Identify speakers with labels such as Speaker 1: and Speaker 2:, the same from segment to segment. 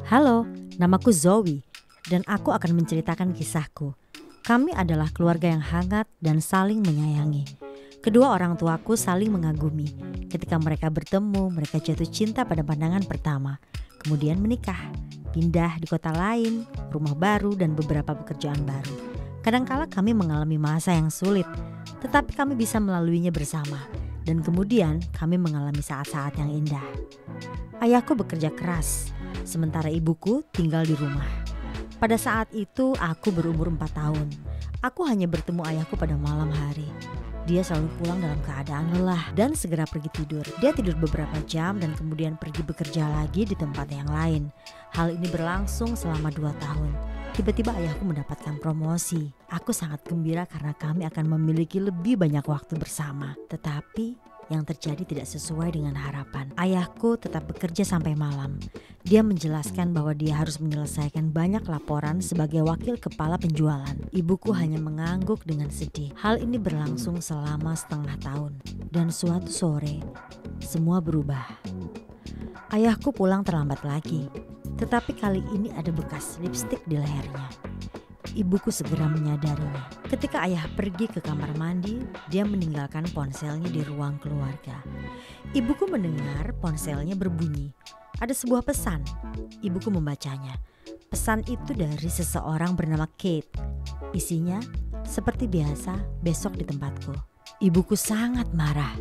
Speaker 1: Halo, namaku Zoe dan aku akan menceritakan kisahku. Kami adalah keluarga yang hangat dan saling menyayangi. Kedua orang tuaku saling mengagumi. Ketika mereka bertemu, mereka jatuh cinta pada pandangan pertama. Kemudian menikah, pindah di kota lain, rumah baru dan beberapa pekerjaan baru. Kadangkala kami mengalami masa yang sulit, tetapi kami bisa melaluinya bersama. Dan kemudian kami mengalami saat-saat yang indah. Ayahku bekerja keras, sementara ibuku tinggal di rumah. Pada saat itu aku berumur 4 tahun. Aku hanya bertemu ayahku pada malam hari. Dia selalu pulang dalam keadaan lelah dan segera pergi tidur. Dia tidur beberapa jam dan kemudian pergi bekerja lagi di tempat yang lain. Hal ini berlangsung selama 2 tahun. Tiba-tiba ayahku mendapatkan promosi. Aku sangat gembira karena kami akan memiliki lebih banyak waktu bersama. Tetapi yang terjadi tidak sesuai dengan harapan. Ayahku tetap bekerja sampai malam. Dia menjelaskan bahwa dia harus menyelesaikan banyak laporan sebagai wakil kepala penjualan. Ibuku hanya mengangguk dengan sedih. Hal ini berlangsung selama setengah tahun. Dan suatu sore, semua berubah. Ayahku pulang terlambat lagi. Tetapi kali ini ada bekas lipstik di lehernya. Ibuku segera menyadarinya. Ketika ayah pergi ke kamar mandi, dia meninggalkan ponselnya di ruang keluarga. Ibuku mendengar ponselnya berbunyi. Ada sebuah pesan. Ibuku membacanya. Pesan itu dari seseorang bernama Kate. Isinya, seperti biasa, besok di tempatku. Ibuku sangat marah.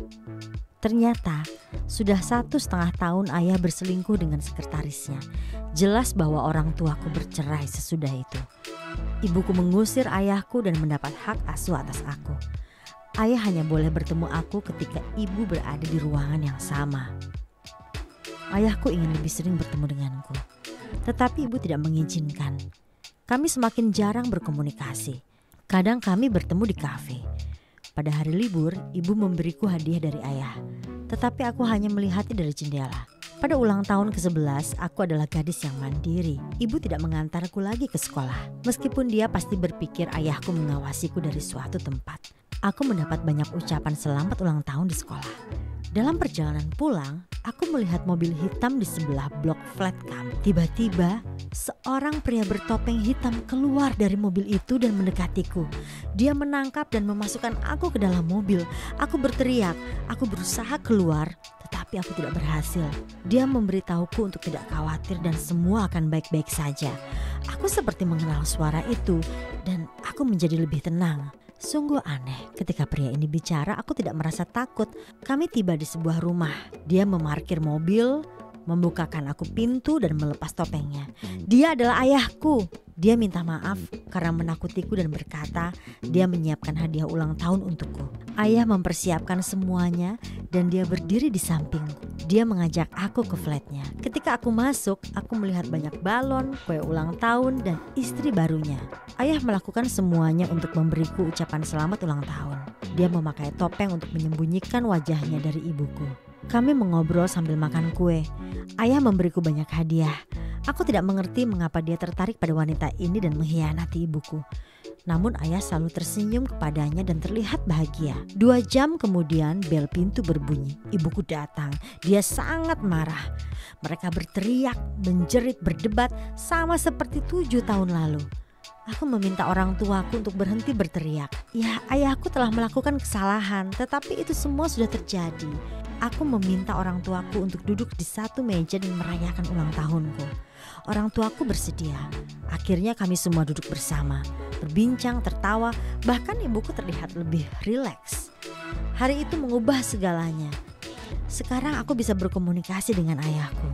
Speaker 1: Ternyata sudah 1,5 tahun ayah berselingkuh dengan sekretarisnya. Jelas bahwa orang tuaku bercerai sesudah itu. Ibuku mengusir ayahku dan mendapat hak asuh atas aku. Ayah hanya boleh bertemu aku ketika ibu berada di ruangan yang sama. Ayahku ingin lebih sering bertemu denganku, tetapi ibu tidak mengizinkan. Kami semakin jarang berkomunikasi. Kadang kami bertemu di kafe. Pada hari libur, ibu memberiku hadiah dari ayah, tetapi aku hanya melihatnya dari jendela. Pada ulang tahun ke-11, aku adalah gadis yang mandiri. Ibu tidak mengantarku lagi ke sekolah, meskipun dia pasti berpikir ayahku mengawasiku dari suatu tempat. Aku mendapat banyak ucapan selamat ulang tahun di sekolah. Dalam perjalanan pulang, aku melihat mobil hitam di sebelah blok flat kami. Tiba-tiba, seorang pria bertopeng hitam keluar dari mobil itu dan mendekatiku. Dia menangkap dan memasukkan aku ke dalam mobil. Aku berteriak, aku berusaha keluar, tetapi aku tidak berhasil. Dia memberitahuku untuk tidak khawatir dan semua akan baik-baik saja. Aku seperti mengenal suara itu dan aku menjadi lebih tenang. Sungguh aneh, ketika pria ini bicara aku tidak merasa takut. Kami tiba di sebuah rumah. Dia memarkir mobil, membukakan aku pintu dan melepas topengnya. Dia adalah ayahku. Dia minta maaf karena menakutiku dan berkata dia menyiapkan hadiah ulang tahun untukku. Ayah mempersiapkan semuanya dan dia berdiri di sampingku. Dia mengajak aku ke flatnya. Ketika aku masuk, aku melihat banyak balon, kue ulang tahun dan istri barunya. Ayah melakukan semuanya untuk memberiku ucapan selamat ulang tahun. Dia memakai topeng untuk menyembunyikan wajahnya dari ibuku. Kami mengobrol sambil makan kue. Ayah memberiku banyak hadiah. Aku tidak mengerti mengapa dia tertarik pada wanita ini dan mengkhianati ibuku. Namun ayah selalu tersenyum kepadanya dan terlihat bahagia. 2 jam kemudian bel pintu berbunyi. Ibuku datang. Dia sangat marah. Mereka berteriak, menjerit, berdebat sama seperti 7 tahun lalu. Aku meminta orang tuaku untuk berhenti berteriak. Ya, ayahku telah melakukan kesalahan, tetapi itu semua sudah terjadi. Aku meminta orang tuaku untuk duduk di satu meja dan merayakan ulang tahunku. Orang tuaku bersedia. Akhirnya kami semua duduk bersama, berbincang, tertawa, bahkan ibuku terlihat lebih rileks. Hari itu mengubah segalanya. Sekarang aku bisa berkomunikasi dengan ayahku.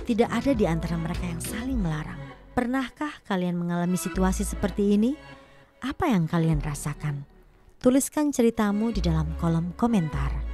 Speaker 1: Tidak ada di antara mereka yang saling melarang. Pernahkah kalian mengalami situasi seperti ini? Apa yang kalian rasakan? Tuliskan ceritamu di dalam kolom komentar.